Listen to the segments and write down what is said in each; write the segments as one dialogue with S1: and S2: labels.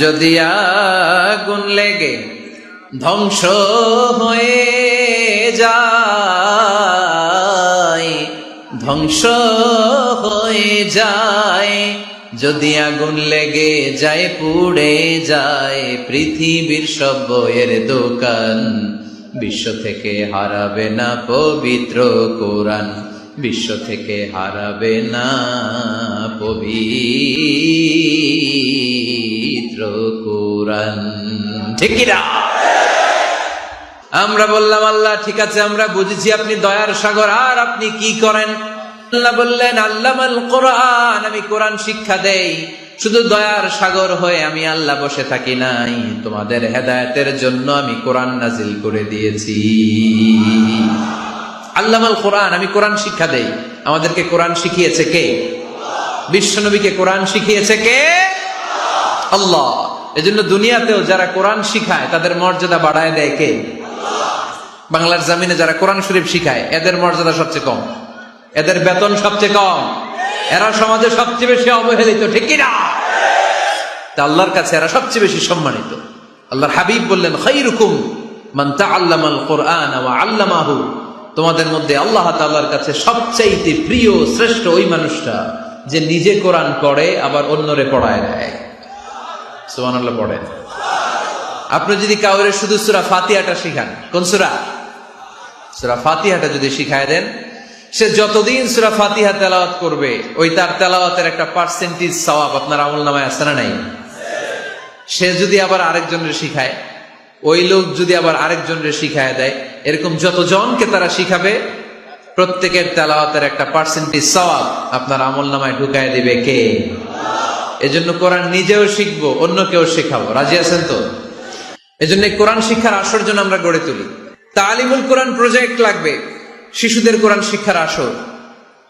S1: যদি আগুন লেগে ধ্বংস হয়ে যায়, ধ্বংস হয়ে যায়, যদি আগুন লেগে যায় পুড়ে যায় পৃথিবীর সব বইয়ের দোকান, বিশ্ব থেকে হারাবে না পবিত্র কোরআন, বিশ্ব থেকে হারাবে না পবিত্র কোরআন। ঠিক কি না? আমরা বললাম আল্লাহ ঠিক আছে, আমরা বুঝেছি আপনি দয়ার সাগর, আর আপনি কি করেন? আল্লাহ বললেন আল্লামাল কোরআন, আমি কোরআন শিক্ষা দেই। শুধু দয়ার সাগর হয়ে আমি আল্লাহ বসে থাকি নাই, তোমাদের হেদায়েতের জন্য আমি কোরআন নাজিল করে দিয়েছি। আল্লামাল কোরআন, আমি কোরআন শিক্ষা দেই। আমাদেরকে কোরআন শিখিয়েছে কে? বিশ্বনবীকে কোরআন শিখিয়েছে কে? আল্লাহ। এজন্য দুনিয়াতেও যারা কোরআন শিখায় তাদের মর্যাদা বাড়ায় দেয় কে? বাংলার জমিনে যারা কোরআন শরীফ শিখায় এদের মর্যাদা সবচেয়ে কম, এদের বেতন সবচেয়ে কম, এরা সমাজে সবচেয়ে বেশি অবহেলিত। ঠিক কিনা? তা আল্লাহর কাছে এরা সবচেয়ে বেশি সম্মানিত। আল্লাহর হাবিব বললেন খায়রুকুম মান তাআল্লামাল কোরআন ওয়া আল্লামাহু, তোমাদের মধ্যে আল্লাহ তাআলার কাছে সবচাইতে প্রিয় শ্রেষ্ঠ ওই মানুষটা যে নিজে কোরআন পড়ে আবার অন্যরে পড়ায় দেয়। সুবহানাল্লাহ পড়েন। আপনি যদি কাউরে শুধু সূরা ফাতিহাটা শিখান, কোন সূরা? সূরা ফাতিহাটা যদি শিখায় দেন, সে যতদিন সূরা ফাতিহা তেলাওয়াত করবে ওই তার তেলাওয়াতের একটা পার্সেন্টেজ সওয়াব আপনার আমলনামায় আছে না নাই? সে যদি আবার আরেকজনের শিখায়, ওই লোক যদি আবার আরেকজনের শিখায় দেয়, এরকম যতজনকে তারা শিখাবে প্রত্যেকের তেলাওয়াতের একটা পার্সেন্টেজ সওয়াব আপনার আমলনামায় ঢুকায় দিবে কে? এজন্য কোরআন নিজেও শিখবো, অন্যকেও শেখাবো। রাজি আছেন তো? এজন্য কোরআন শিক্ষার আসর জন্য আমরা গড়ে তুলি। তালিমুল কোরআন প্রজেক্ট লাগবে, শিশুদের কোরআন শিক্ষার আসর,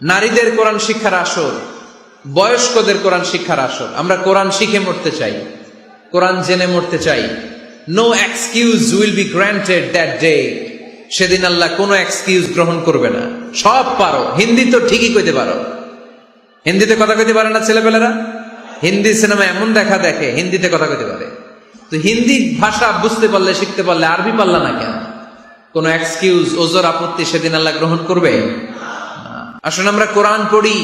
S1: নারীদের কোরআন শিক্ষার আসর, বয়স্কদের কোরআন শিক্ষার আসর। আমরা কোরআন শিখে মরতে চাই, কোরআন জেনে মরতে চাই। No excuse will be granted that day. সেদিন আল্লাহ কোনো এক্সকিউজ গ্রহণ করবে না। সব পারো, হিন্দি তো ঠিকই কইতে পারো, হিন্দিতে কথা কইতে পারে না ছেলেপেলেরা? হিন্দি সিনেমা এমন দেখা দেখে হিন্দিতে কথা কইতে পারে। তো হিন্দি ভাষা বুঝতে পারলে, শিখতে পারলে আরবি পারলা না কেন? কোন এক্সকিউজ, ওজর, আপত্তি সেদিন আল্লাহ গ্রহণ করবে? আসুন আমরা কোরআন পড়ি,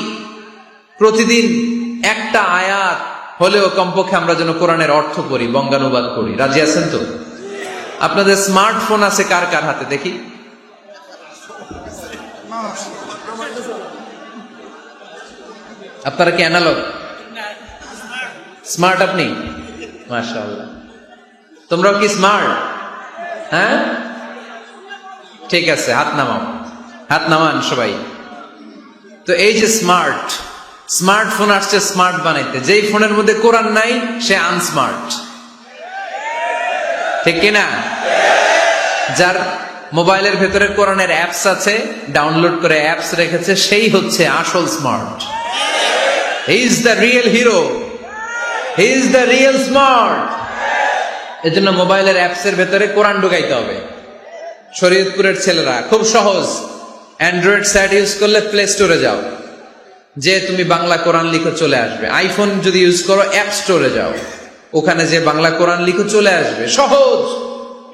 S1: প্রতিদিন একটা আয়াত হলেও কমপক্ষে আমরা যেন কোরআনের অর্থ পড়ি, বঙ্গানুবাদ করি। রাজি আছেন তো? আপনাদের স্মার্টফোন আছে কার কার হাতে দেখি? আপনারা কি অ্যানালগ? স্মার্ট আপনি? মাশাআল্লাহ। তোমরাও কি স্মার্ট? হ্যাঁ, ঠিক আছে, হাত নামাও, হাত নামান সবাই। তো এই যে স্মার্টফোন আসছে স্মার্ট বানাইতে, যেই ফোনের মধ্যে কোরআন নাই সে আনস্মার্ট। ঠিক কিনা? যার মোবাইলের ভেতরে কোরআনের অ্যাপস আছে, ডাউনলোড করে অ্যাপস রেখেছে, সেই হচ্ছে আসল smart. He is the real hero, he is the real smart. এজন্য মোবাইলের অ্যাপসের ভেতরে কোরআন ঢুকাইতে হবে। শরীয়তপুরের ছেলেরা খুব সহজ, অ্যান্ড্রয়েড সাইট ইউজ করলে প্লে স্টোরে যাও, যে তুমি বাংলা কোরআন লিখো চলে আসবে। আইফোন যদি ইউজ করো অ্যাপ স্টোরে যাও, ওখানে যে বাংলা কোরআন লিখো চলে আসবে। সহজ।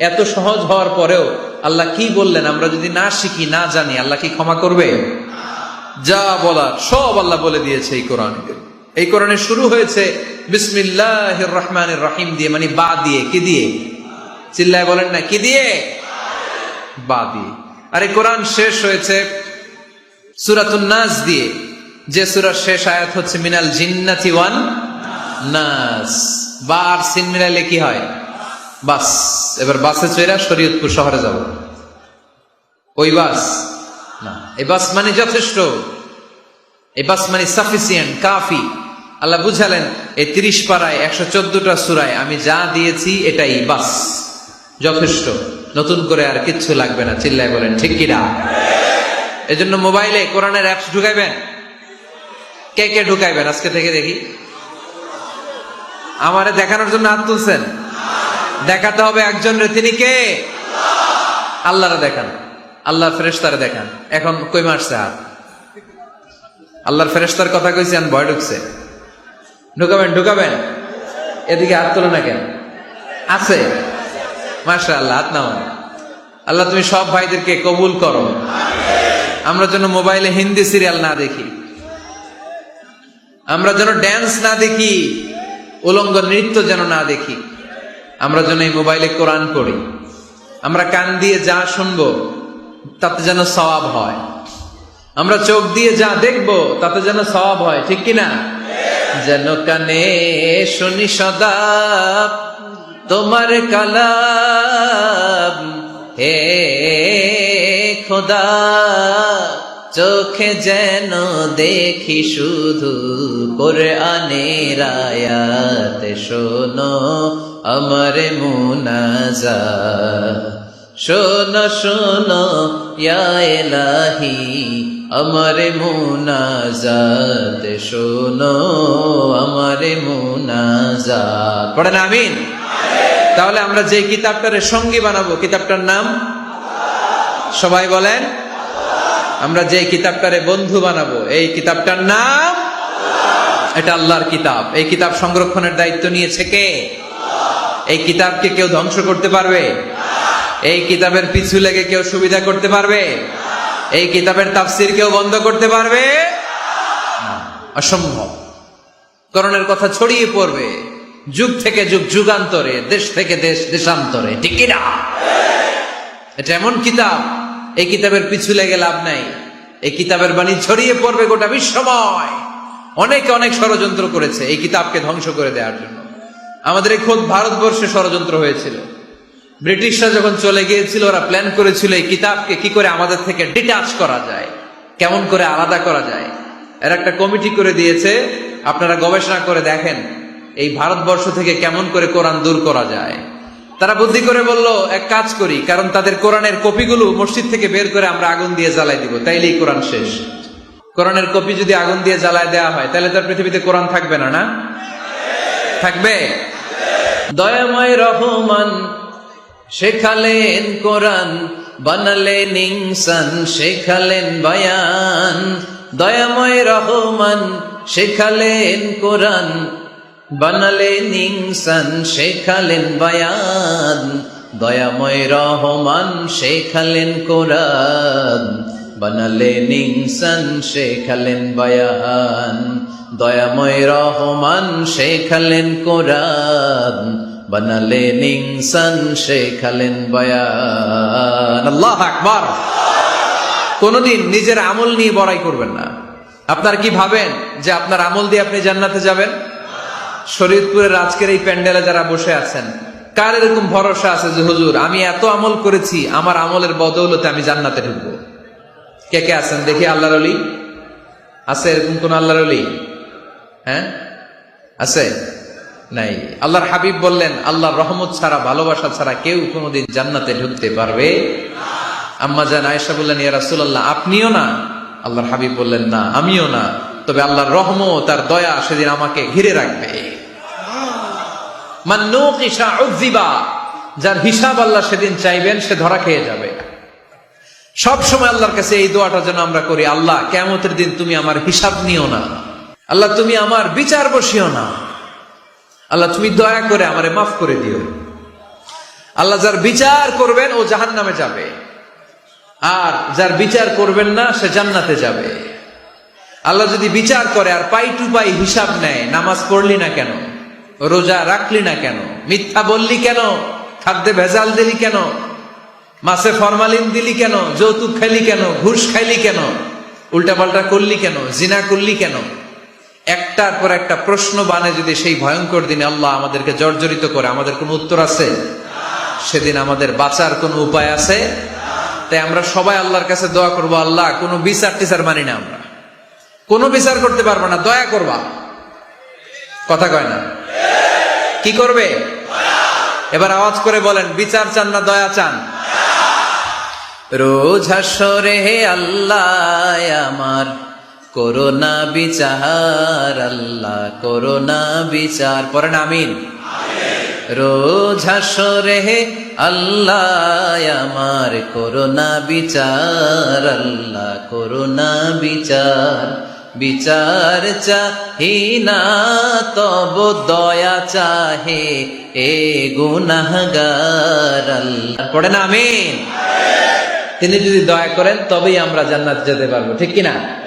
S1: এত সহজ হওয়ার পরেও আল্লাহ কি বললেন আমরা যদি না শিখি, না জানি, আল্লাহ কি ক্ষমা করবে? যা বলার সব আল্লাহ বলে দিয়েছে এই কোরআন। এই কোরআনে শুরু হয়েছে বিসমিল্লাহির রহমানির রহিম দিয়ে, মানে বা দিয়ে। কি দিয়ে? চিল্লায় বলেন না, কি দিয়ে? বা দিয়ে। আর এই কোরআন শেষ হয়েছে সূরাতুন নাস দিয়ে, যে সূরার শেষ আয়াত হচ্ছে মিনাল জিন্নাতি ওয়ান নাস। বা আর সিন মিলাইলে কি হয়? বাস। এবার বাসে চড়া শরীয়তপুর শহরে যাব। ওই বাস না, এই বাস মানে যথেষ্ট, এই বাস মানে সাফিসিয়েন্ট, কাফি। আল্লাহ বুঝালেন এই 30 পারায় 114টা সূরায় আমি যা দিয়েছি এটাই বাস, যথেষ্ট, নতুন করে আর কিচ্ছু লাগবে না। চিল্লায় বলেন ঠিক কিনা? এজন্য মোবাইলে কোরআনের অ্যাপস ঢুকাইবেন। কে কে ঢুকাইবেন আজকে থেকে দেখি? আমারে দেখানোর জন্য হাত তুলছেন? দেখাতে হবে একজন রে, তিনি কে? আল্লাহরে দেখান, আল্লাহ ফেরেশতারে দেখান। এখন কই মারছে হাত? আল্লাহর ফেরেশতার কথা কইছেন, ভয় ঢুকছে। ঢুকাবেন, ঢুকাবেন। এদিকে হাত তোলে না কেন? আছে? মাশাআল্লাহ, হাত নামান। আল্লাহ তুমি সব ভাইদেরকে কবুল করো। আমরা যেন মোবাইলে হিন্দি সিরিয়াল না দেখি, আমরা যেন ড্যান্স না দেখি, উলঙ্গ নৃত্য যেন না দেখি, আমরা যেন এই মোবাইলে কোরআন পড়ি, আমরা কান দিয়ে যা শুনবো তাতে যেন সওয়াব হয়, আমরা চোখ দিয়ে যা দেখবো তাতে যেন সওয়াব হয়, ঠিক কিনা? যেন কানে শুনি সদা তোমার কালাম, হে খোদা চোখে যেন দেখি শুধু কোরআনের আয়াত, শোনো আমার মুনাজাত, শোনো শোনো ইয়া ইলাহি আমার মুনাজাত, শোনো আমার মুনাজাত। পড়েন আমিন। তাহলে আমরা যে কিতাবটারে সঙ্গী বানাবো, কিতাবটার নাম সবাই বলেন। আমরা যে কিতাবটারে বন্ধু বানাবো, এই কিতাবটার নাম, এটা আল্লাহর কিতাব। এই কিতাব সংরক্ষণের দায়িত্ব নিয়েছে কে? এই কিতাবকে কেউ ধ্বংস করতে পারবে? এই কিতাবের পিছু লেগে কেউ সুবিধা করতে পারবে? এই কিতাবের তাফসির কেউ বন্ধ করতে পারবে? অসম্ভব। কোরআনের কথা ছড়িয়ে পড়বে যুগ থেকে যুগ, যুগান্তরে, দেশ থেকে দেশ, দেশান্তরে, ঠিক কিনা? এটা এমন কিতাব, এই কিতাবের পিছু লেগে লাভ নাই। এই কিতাবের বাণী ছড়িয়ে পড়বে গোটা বিশ্বময়। অনেকে অনেক ষড়যন্ত্র করেছে এই কিতাবকে ধ্বংস করে দেওয়ার জন্য। আমাদের এই খোদ ভারতবর্ষে ষড়যন্ত্র হয়েছিল। ব্রিটিশরা যখন চলে গিয়েছিল, ওরা প্ল্যান করেছিল এই কিতাবকে কি করে আমাদের থেকে ডিটাচ করা যায়, কেমন করে আলাদা করা যায়। এর একটা কমিটি করে দিয়েছে, আপনারা গবেষণা করে দেখেন এই ভারতবর্ষ থেকে কেমন করে কোরআন দূর করা যায়। তারা বুদ্ধি করে বলল, এক কাজ করি, কারণ তাদের কোরআনের কপিগুলো মসজিদ থেকে বের করে আমরা আগুন দিয়ে জ্বালাই দিব, তাইলেই কোরআন শেষ। কোরআনের কপি যদি আগুন দিয়ে জ্বালায় দেওয়া হয়, তাহলে তার পৃথিবীতে কোরআন থাকবে না? না থাকবে? দয়াময় রহমান শেখালেন কোরআন, বানালেন ইনসান, শেখালেন বায়ান। দয়াময় রহমান শেখালেন কোরআন, বানালেন ইনসান, শেখালেন বায়ান। দয়াময় রহমান শেখালেন কোরআন, বানালেন ইনসান, শেখালেন বায়ান। দয়াময় রহমান শেখালেন কোরআন, বানালেন ইনসান, শেখালেন বায়ান। আল্লাহু আকবার। কোনদিন নিজের আমল নিয়ে বড়াই করবেন না। আপনার কি ভাবেন যে আপনার আমল দিয়ে আপনি জান্নাতে যাবেন? শরীয়তপুরের আজকের এই প্যান্ডেলে যারা বসে আছেন, কার এরকম ভরসা আছে যে হুজুর আমি এত আমল করেছি, আমার আমলের বদৌলতে আমি জান্নাতে ঢুকবো? কে কে আছেন দেখি? আল্লাহর ওলি আছে? এরকম কোন আল্লাহর ওলি? হ্যাঁ আছে? নাই। আল্লাহর হাবিব বললেন, আল্লাহর রহমত ছাড়া, ভালোবাসা ছাড়া কেউ কোনোদিন জান্নাতে ঢুকতে পারবে? আম্মা জান আয়েশা বললেন, ইয়া রাসূলুল্লাহ আপনিও না? আল্লাহর হাবিব বললেন, না আমিও না, তবে আল্লাহর রহমত আর দয়া সেদিন আমাকে ঘিরে রাখবে। মান নুকিশা উযিবা, যার হিসাব আল্লাহ সেদিন চাইবেন সে ধরা খেয়ে যাবে। সব সময় আল্লাহর কাছে এই দোয়াটা যেন আমরা করি, আল্লাহ কিয়ামতের দিন তুমি আমার হিসাব নিও না, আল্লাহ তুমি আমার বিচার বসিও না, আল্লাহ তুমি দয়া করে আমারে মাফ করে দিও। আল্লাহ যার বিচার করবেন ও জাহান্নামে যাবে, আর যার বিচার করবেন না সে জান্নাতে যাবে। আল্লাহ যদি বিচার করে আর পাই টু পাই হিসাব নেয়, নামাজ পড়লি না কেন, রোজা রাখলি না কেন, মিথ্যা বললি কেন, খাদ্যে ভেজাল দিলি কেন, মাছে ফরমালিন দিলি কেন, যৌতুক খাইলি কেন, ঘুষ খাইলি কেন, উল্টাপাল্টা করলি কেন, জিনা করলি কেন, একটার পর একটা প্রশ্ন বানে যদি সেই ভয়ঙ্কর দিনে আল্লাহ আমাদেরকে জর্জরিত করে, আমাদের কোনো উত্তর আছে? সেদিন আমাদের বাঁচার কোনো উপায় আছে? তাই আমরা সবাই আল্লাহর কাছে দোয়া করবো, আল্লাহ কোনো বিচার টিচার মানি না, আমরা কোনো বিচার করতে পারবো না, দয়া করবা। কথা কয় না? কি করবে? এবার আওয়াজ করে বলেন, বিচার চান না দয়া চান? রোজ হাসরে হে আল্লাহ আমার করোনা বিচার, আল্লাহ করোনা বিচার। পড়েন আমিন। রোজ হাসরে হে আল্লাহ আমার করোনা বিচার, আল্লাহ করোনা বিচার। বিচার চাহি না তব দয়া চাহে এ গুনাহগার আল্লাহ। পড়েন আমিন। তিনি যদি দয়া করেন তবেই আমরা জান্নাত যেতে পারবো, ঠিক কিনা?